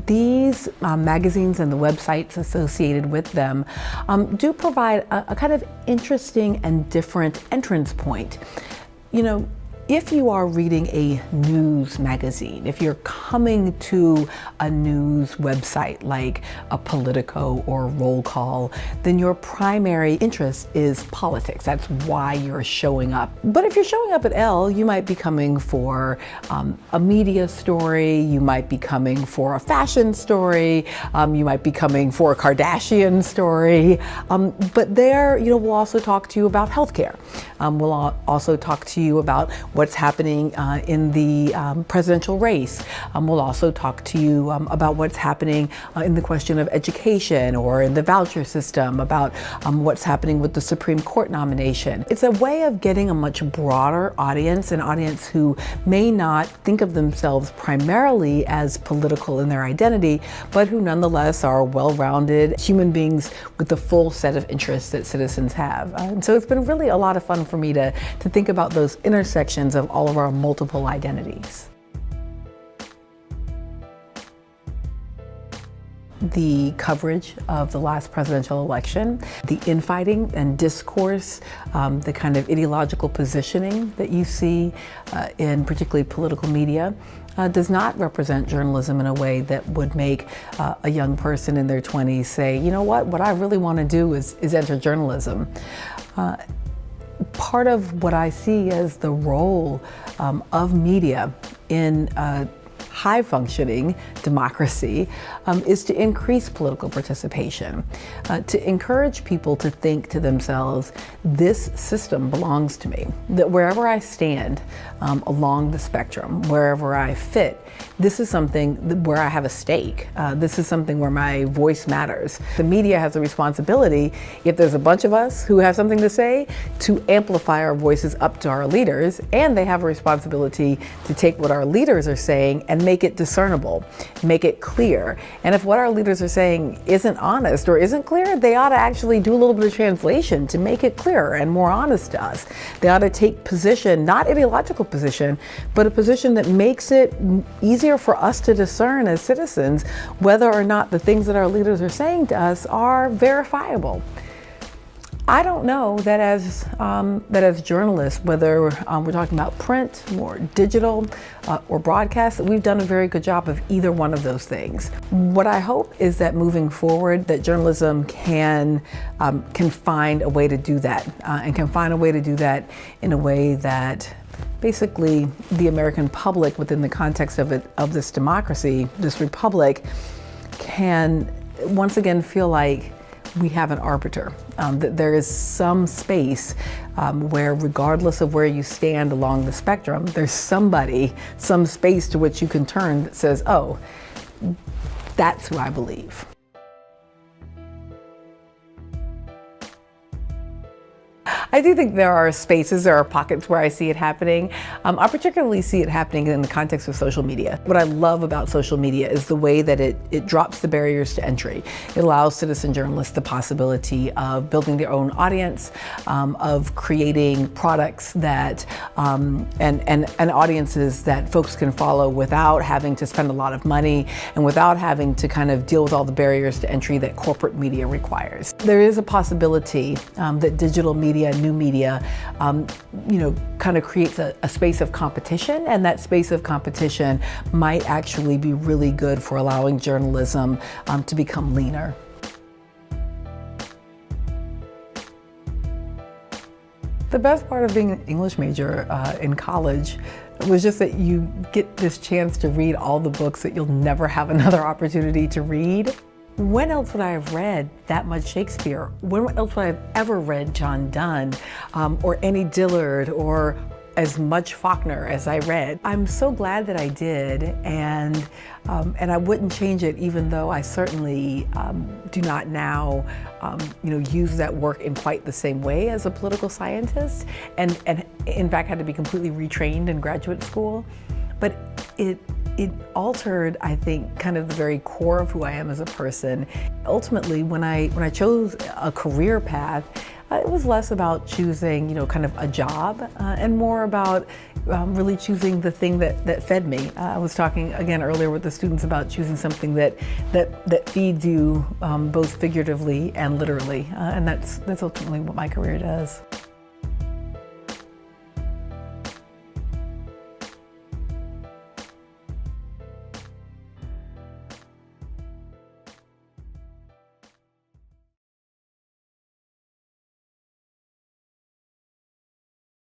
these magazines and the websites associated with them do provide a kind of interesting and different entrance point. If you are reading a news magazine, if you're coming to a news website like a Politico or Roll Call, then your primary interest is politics. That's why you're showing up. But if you're showing up at Elle, you might be coming for a media story, you might be coming for a fashion story, you might be coming for a Kardashian story, but there, we'll also talk to you about healthcare. We'll also talk to you about what's happening in the presidential race. We'll also talk to you about what's happening in the question of education or in the voucher system, about what's happening with the Supreme Court nomination. It's a way of getting a much broader audience, an audience who may not think of themselves primarily as political in their identity, but who nonetheless are well-rounded human beings with the full set of interests that citizens have. And so it's been really a lot of fun for me to think about those intersections of all of our multiple identities. The coverage of the last presidential election, the infighting and discourse, the kind of ideological positioning that you see in particularly political media, does not represent journalism in a way that would make a young person in their 20s say, what I really want to do is enter journalism. Part of what I see as the role of media in high-functioning democracy is to increase political participation, to encourage people to think to themselves, this system belongs to me, that wherever I stand along the spectrum, wherever I fit, this is something where I have a stake. This is something where my voice matters. The media has a responsibility, if there's a bunch of us who have something to say, to amplify our voices up to our leaders, and they have a responsibility to take what our leaders are saying and make it discernible, make it clear. And if what our leaders are saying isn't honest or isn't clear, they ought to actually do a little bit of translation to make it clearer and more honest to us. They ought to take position, not ideological position, but a position that makes it easier for us to discern as citizens whether or not the things that our leaders are saying to us are verifiable. I don't know that as journalists, whether we're talking about print or digital or broadcast, that we've done a very good job of either one of those things. What I hope is that moving forward, that journalism can find a way to do that, and can find a way to do that in a way that basically the American public, within the context of this democracy, this republic, can once again feel like we have an arbiter, that there is some space where, regardless of where you stand along the spectrum, there's somebody, some space to which you can turn that says, oh, that's who I believe. I do think there are spaces, there are pockets where I see it happening. I particularly see it happening in the context of social media. What I love about social media is the way that it drops the barriers to entry. It allows citizen journalists the possibility of building their own audience, of creating products that, and audiences that folks can follow without having to spend a lot of money and without having to kind of deal with all the barriers to entry that corporate media requires. There is a possibility that digital media, new media, kind of creates a space of competition, and that space of competition might actually be really good for allowing journalism to become leaner. The best part of being an English major in college was just that you get this chance to read all the books that you'll never have another opportunity to read. When else would I have read that much Shakespeare? When else would I have ever read John Donne or Annie Dillard or as much Faulkner as I read? I'm so glad that I did, and I wouldn't change it, even though I certainly do not now use that work in quite the same way as a political scientist, and in fact had to be completely retrained in graduate school. But it altered, I think, kind of the very core of who I am as a person. Ultimately, when I chose a career path, it was less about choosing, kind of a job, and more about really choosing the thing that fed me. I was talking again earlier with the students about choosing something that feeds you both figuratively and literally, and that's ultimately what my career does.